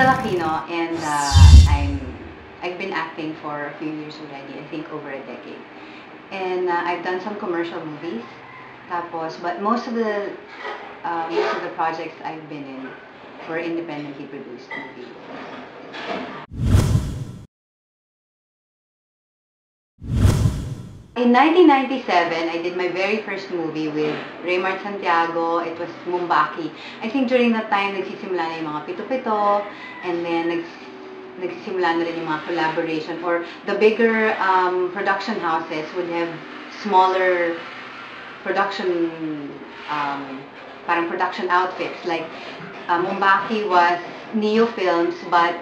Hazel Aquino, and I've been acting for a few years already, I think over a decade. And I've done some commercial movies. But most of the projects I've been in were independently produced movies. In 1997, I did my very first movie with Raymart Santiago. It was Mumbaki. I think during that time, nagsisimula na yung mga pito-pito, and then nagsisimula na rin yung mga collaboration, or the bigger production houses would have smaller production, parang production outfits. Like Mumbaki was Neo Films, but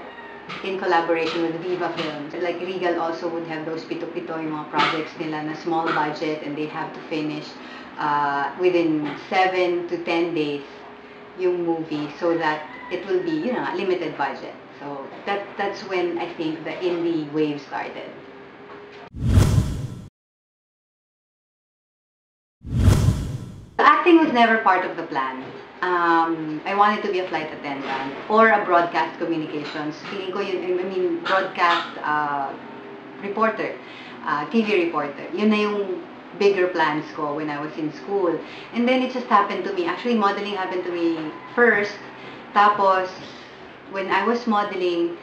in collaboration with Viva Films. Like Regal also would have those pito-pito, yung mga projects nila na small budget, and they'd have to finish within 7 to 10 days yung movie, so that it will be, you know, a limited budget. So that's when I think the indie wave started. Acting was never part of the plan. I wanted to be a flight attendant or a broadcast communications. Feeling ko yun, I mean, broadcast reporter, TV reporter. Yun na yung bigger plans ko when I was in school. And then it just happened to me. Actually, modeling happened to me first. Tapos, when I was modeling,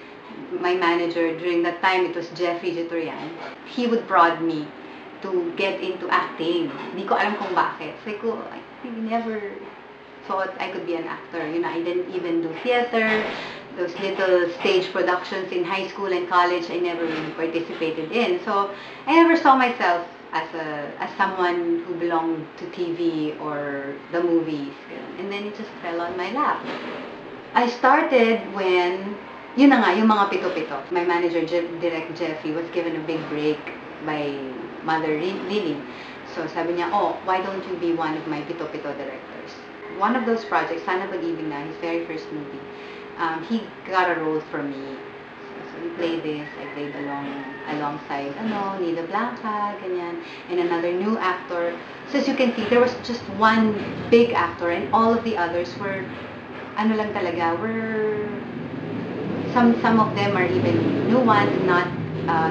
my manager, during that time, it was Jeffrey Jitorian. He would prod me to get into acting. Hindi ko alam kung bakit. Sabi ko, I never thought I could be an actor. You know, I didn't even do theater. Those little stage productions in high school and college, I never really participated in. So, I never saw myself as someone who belonged to TV or the movies. And then it just fell on my lap. I started when, yun na nga, yung mga pito-pito. My manager, Direct Jeffrey, was given a big break by Mother Lily. So sabi niya, oh, why don't you be one of my pito-pito directors? One of those projects, Sana Pag-ibig Na, his very first movie, he got a role for me. So he played this, I played alongside, Nida Blanca, ganyan, and another new actor. So as you can see, there was just one big actor, and all of the others were, some of them are even new ones, not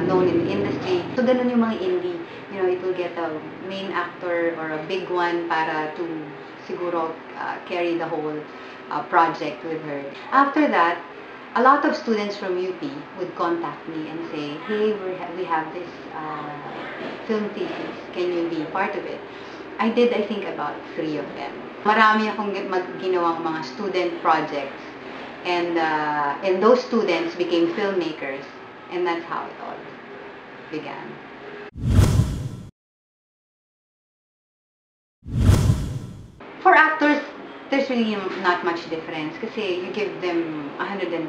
known in the industry. So ganun yung mga indie, you know, it will get a main actor or a big one para to siguro carry the whole project with her. After that, a lot of students from UP would contact me and say, hey, we have this film thesis, can you be part of it? I did, I think, about 3 of them. Marami akong ginawang mga student projects, and those students became filmmakers, and that's how it all began. For actors, there's really not much difference kasi you give them 110%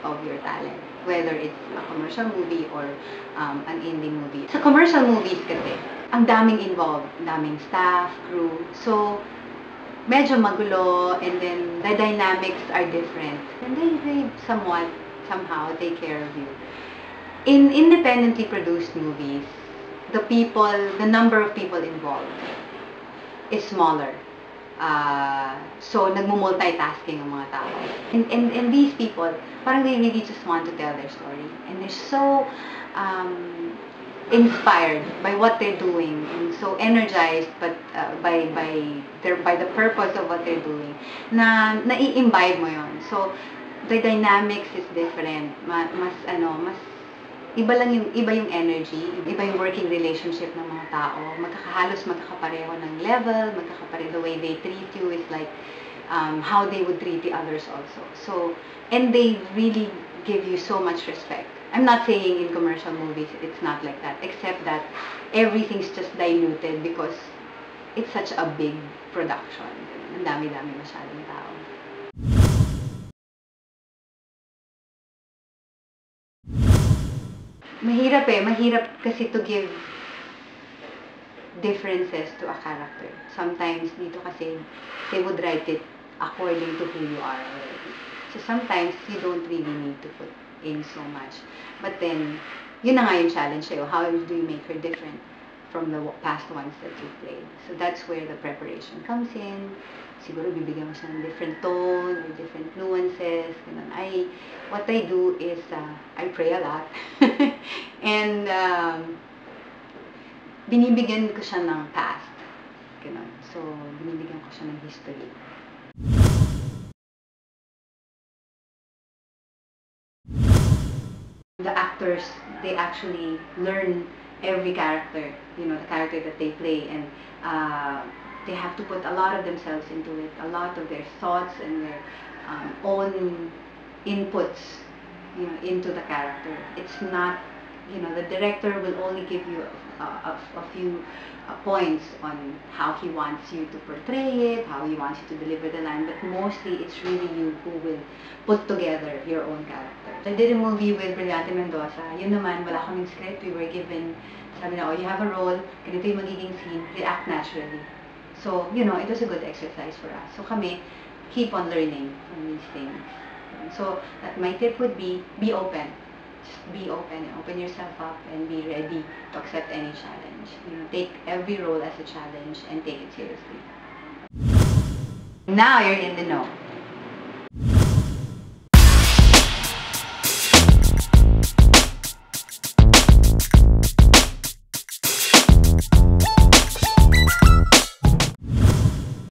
of your talent, whether it's a commercial movie or an indie movie. Sa commercial movies kasi, ang daming involved, daming staff, crew, so medyo magulo, and then the dynamics are different. And they somehow take care of you. In independently produced movies, the number of people involved is smaller. So, nagmo-multitasking ang mga tao. And these people, parang they really just want to tell their story. And they're so inspired by what they're doing, and so energized by the purpose of what they're doing, na nai-imbibe mo yon. So, the dynamics is different. Iba yung energy, iba yung working relationship ng mga tao. Magkakapareho ng level, the way they treat you is like how they would treat the others also. So, and they really give you so much respect. I'm not saying in commercial movies it's not like that, except that everything's just diluted because it's such a big production. Ang dami-dami masyadong tao. Mahirap kasi to give differences to a character. Sometimes dito kasi they would write it according to who you are already. So sometimes you don't really need to put in so much. But then, yun na nga yung challenge sa'yo. How do you make her different? from the past ones that you played. So that's where the preparation comes in. Siguro bibigyan mo siya ng different tone or different nuances. Ganun. What I do is I pray a lot. And binibigyan ko siya ng past. Ganun. So, binibigyan ko siya ng history. The actors, they actually learn every character, the character that they play, and they have to put a lot of themselves into it, a lot of their thoughts and their own inputs, into the character. It's not, the director will only give you a few points on how he wants you to portray it, how he wants you to deliver the line, but mostly it's really you who will put together your own character. I did a movie with Brillante Mendoza. Yun naman, wala kaming script. We were given, sabi na, you have a role, ganito yung magiging scene, react naturally. So, it was a good exercise for us. So kami, keep on learning from these things. So, my tip would be open. Just be open and open yourself up and be ready to accept any challenge. Take every role as a challenge and take it seriously. Now you're in the know.